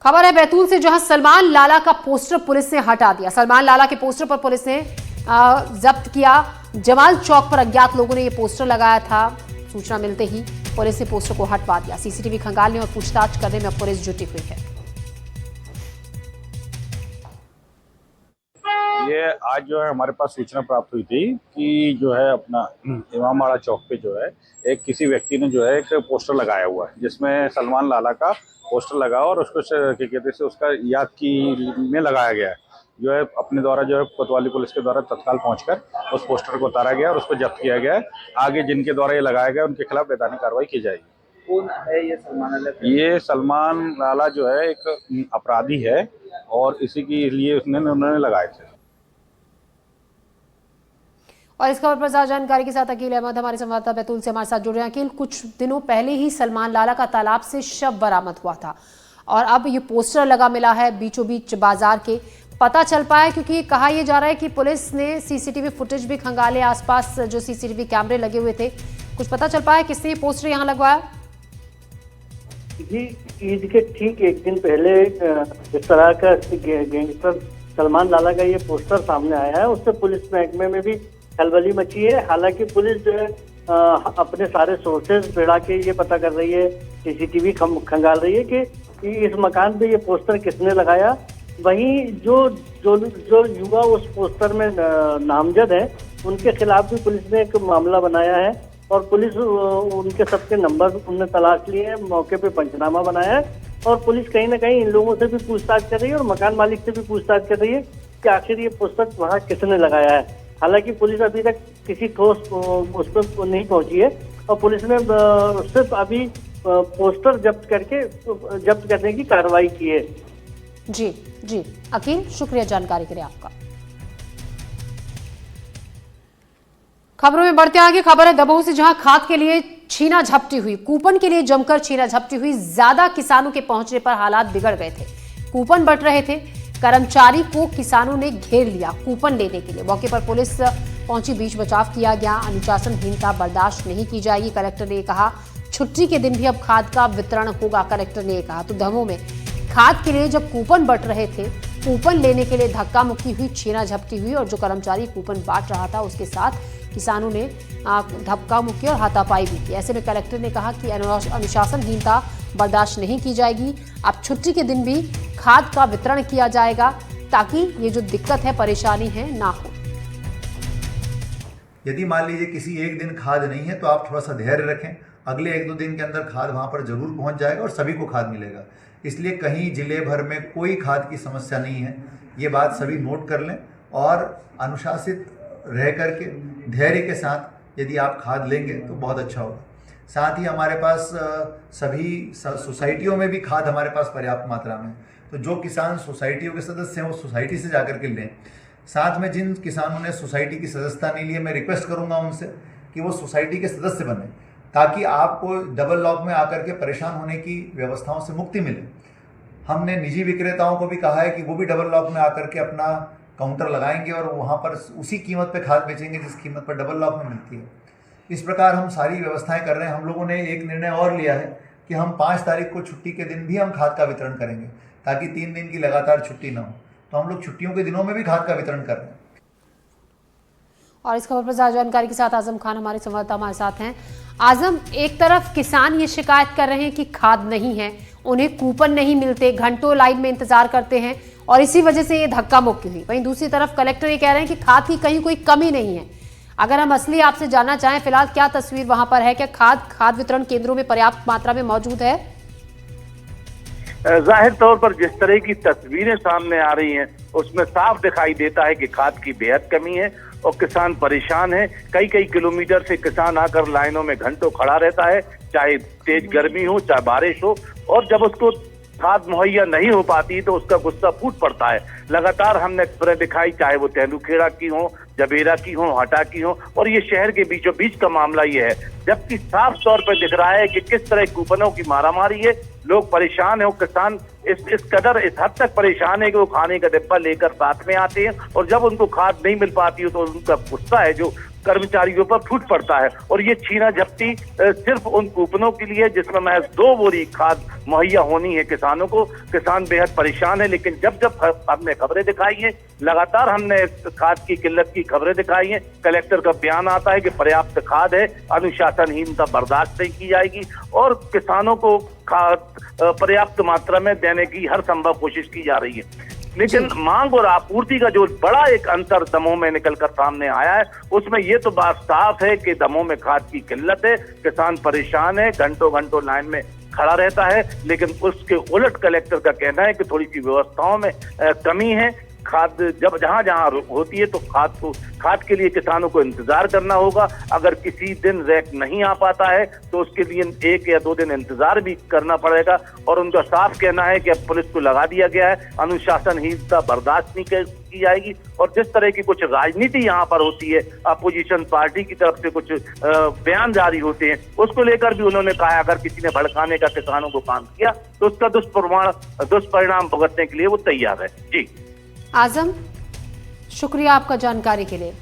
खबर है बैतूल से, जहां सलमान लाला का पोस्टर पुलिस ने हटा दिया। सलमान लाला के पोस्टर पर पुलिस ने जब्त किया। जमाल चौक पर अज्ञात लोगों ने यह पोस्टर लगाया था। सूचना मिलते ही पुलिस ने पोस्टर को हटवा दिया। सीसीटीवी खंगालने और पूछताछ करने में पुलिस जुटी हुई है। ये आज जो है हमारे पास सूचना प्राप्त हुई थी कि जो है अपना इमामबाड़ा चौक पे जो है एक किसी व्यक्ति ने जो है एक पोस्टर लगाया हुआ है, जिसमें सलमान लाला का पोस्टर लगा और उसको क्या कहते हैं उसका याद की में लगाया गया है। जो है अपने द्वारा जो है कोतवाली पुलिस के द्वारा तत्काल पहुंचकर उस पोस्टर को उतारा गया और उसको जब्त किया गया है। आगे जिनके द्वारा ये लगाया गया उनके खिलाफ वैधानिक कार्रवाई की जाएगी। कौन है ये सलमान लाला? ये सलमान लाला जो है एक अपराधी है और इसी के लिए उन्होंने लगाए थे। और इस खबर पर ज्यादा जानकारी के साथ अकील अहमद हमारे संवाददाता बैतूल से हमारे साथ जुड़ रहे हैं। अकील, कुछ दिनों पहले ही सलमान लाला का तालाब से शव बरामद हुआ था और अब ये पोस्टर लगा मिला है बीचों बीच बाजार के। पता चल पाया, क्योंकि कहा यह जा रहा है कि पुलिस ने सीसीटीवी फुटेज भी खंगाले, आसपास जो सीसीटीवी कैमरे लगे हुए थे। कुछ पता चल पाया किसने ये पोस्टर यहाँ लगवाया? जी, ईद के ठीक एक दिन पहले इस तरह का गैंगस्टर सलमान लाला का ये पोस्टर सामने आया है। उससे पुलिस महकमे में भी खलबली मची है। हालांकि पुलिस जो है अपने सारे सोर्सेज बढ़ा के ये पता कर रही है, सीसीटीवी खंगाल रही है कि इस मकान पे ये पोस्टर किसने लगाया। वहीं जो जो जो युवा उस पोस्टर में नामजद है, उनके खिलाफ भी पुलिस ने एक मामला बनाया है और पुलिस उनके सबके नंबर उनने तलाश लिए हैं, मौके पे पंचनामा बनाया है और पुलिस कहीं ना कहीं इन लोगों से भी पूछताछ कर रही है और मकान मालिक से भी पूछताछ कर रही है कि आखिर ये पोस्टर वहाँ किसने लगाया है। हालांकि पुलिस अभी तक किसी ठोस उस पर नहीं पहुंची है और पुलिस ने सिर्फ अभी पोस्टर जब्त करने की कार्रवाई की है। जी अकील, शुक्रिया जानकारी के लिए आपका। खबरों में बढ़ते आगे, खबर है दमोह से, जहां खाद के लिए छीना झपटी हुई। कूपन के लिए जमकर छीना झपटी हुई। ज्यादा किसानों के पहुंचने पर हालात बिगड़ गए थे। कूपन बंट रहे थे। कर्मचारी को किसानों ने घेर लिया कूपन लेने के लिए। मौके पर पुलिस पहुंची, बीच बचाव किया गया। अनुशासनहीनता बर्दाश्त नहीं की जाएगी, कलेक्टर ने कहा। छुट्टी के दिन भी अब खाद का वितरण होगा, कलेक्टर ने कहा। तो दमोह में खाद के लिए जब कूपन बंट रहे थे, कूपन लेने के लिए धक्का मुक्की हुई, छीना झपटी हुई और जो कर्मचारी कूपन बांट रहा था उसके साथ किसानों ने धक्का मुक्की और हाथापाई भी की। ऐसे में कलेक्टर ने कहा कि अनुशासनहीनता बर्दाश्त नहीं की जाएगी। अब छुट्टी के दिन भी खाद का वितरण किया जाएगा ताकि ये जो दिक्कत है, परेशानी है, ना हो। यदि मान लीजिए किसी एक दिन खाद नहीं है तो आप थोड़ा सा धैर्य रखें। अगले 1-2 दिन के अंदर खाद वहाँ पर जरूर पहुँच जाएगा और सभी को खाद मिलेगा। इसलिए कहीं जिले भर में कोई खाद की समस्या नहीं है। ये बात सभी नोट कर लें और अनुशासित रह करके धैर्य के साथ यदि आप खाद लेंगे तो बहुत अच्छा होगा। साथ ही हमारे पास सभी सोसाइटियों में भी खाद हमारे पास पर्याप्त मात्रा में, तो जो किसान सोसाइटियों के सदस्य हैं वो सोसाइटी से जाकर के लें। साथ में जिन किसानों ने सोसाइटी की सदस्यता नहीं ली है, मैं रिक्वेस्ट करूंगा उनसे कि वो सोसाइटी के सदस्य बने, ताकि आपको डबल लॉक में आकर के परेशान होने की व्यवस्थाओं से मुक्ति मिले। हमने निजी विक्रेताओं को भी कहा है कि वो भी डबल लॉक में आकर के अपना काउंटर लगाएंगे और वहाँ पर उसी कीमत पे खाद बेचेंगे जिस कीमत पर डबल लॉक में मिलती है। इस प्रकार हम सारी व्यवस्थाएं कर रहे हैं। हम लोगों ने एक निर्णय और लिया है कि हम 5 तारीख को छुट्टी के दिन भी हम खाद का वितरण करेंगे, ताकि 3 दिन की लगातार छुट्टी ना हो। तो हम लोग छुट्टियों के दिनों में भी खाद का वितरण कर रहे हैं। और इस खबर पर ज्यादा जानकारी के साथ आजम खान हमारे संवाददाता हमारे साथ हैं। आजम, एक तरफ किसान ये शिकायत कर रहे हैं कि खाद नहीं है, उन्हें कूपन नहीं मिलते, घंटों लाइन में इंतजार करते हैं और इसी वजह से ये धक्का मुक्की हुई। वहीं दूसरी तरफ कलेक्टर ये कह रहे हैं कि खाद की कहीं कोई कमी नहीं है। अगर हम असली आपसे जानना चाहें, फिलहाल क्या तस्वीर वहां पर है? क्या खाद वितरण केंद्रों में पर्याप्त मात्रा में मौजूद है? जाहिर तौर पर जिस तरह की तस्वीरें सामने आ रही हैं, उसमें साफ दिखाई देता है कि खाद की बेहद कमी है और किसान परेशान है। कई किलोमीटर से किसान आकर लाइनों में घंटों खड़ा रहता है, चाहे तेज गर्मी हो चाहे बारिश हो, और जब उसको खाद मुहैया नहीं हो पाती तो उसका गुस्सा फूट पड़ता है। लगातार हमने खबरें दिखाई, चाहे वो तेंदुखेड़ा की हो, जबेरा की हो, हटा की हो, और ये शहर के बीचों बीच का मामला ये है। जबकि साफ तौर पर दिख रहा है कि किस तरह कूपनों की मारामारी है। लोग परेशान है और किसान इस कदर इस हद तक परेशान है कि वो खाने का डिब्बा लेकर साथ में आते हैं और जब उनको खाद नहीं मिल पाती है तो उनका गुस्सा है जो कर्मचारियों पर फूट पड़ता है। और ये छीना झपटी सिर्फ उन कूपनों के लिए जिसमें महज 2 बोरी खाद मुहैया होनी है किसानों को। किसान बेहद परेशान है, लेकिन जब हमने खबरें दिखाई हैं, लगातार हमने खाद की किल्लत की खबरें दिखाई हैं, कलेक्टर का बयान आता है कि पर्याप्त खाद है, अनुशासनहीनता बर्दाश्त नहीं की जाएगी और किसानों को खाद पर्याप्त मात्रा में देने की हर संभव कोशिश की जा रही है। लेकिन मांग और आपूर्ति का जो बड़ा एक अंतर दमोह में निकलकर सामने आया है, उसमें ये तो बात साफ है कि दमोह में खाद की किल्लत है, किसान परेशान है, घंटों घंटों लाइन में खड़ा रहता है। लेकिन उसके उलट कलेक्टर का कहना है कि थोड़ी सी व्यवस्थाओं में कमी है। खाद जब जहां होती है तो खाद के लिए किसानों को इंतजार करना होगा। अगर किसी दिन रैक नहीं आ पाता है तो उसके लिए 1 या 2 दिन इंतजार भी करना पड़ेगा। और उनका साफ कहना है कि अब पुलिस को लगा दिया गया है, अनुशासनहीनता बर्दाश्त नहीं की जाएगी। और जिस तरह की कुछ राजनीति यहाँ पर होती है, अपोजिशन पार्टी की तरफ से कुछ बयान जारी होते हैं, उसको लेकर भी उन्होंने कहा अगर किसी ने भड़काने का किसानों को काम किया तो उसका दुष्परिणाम भुगतने के लिए वो तैयार है। जी आजम, शुक्रिया आपका जानकारी के लिए।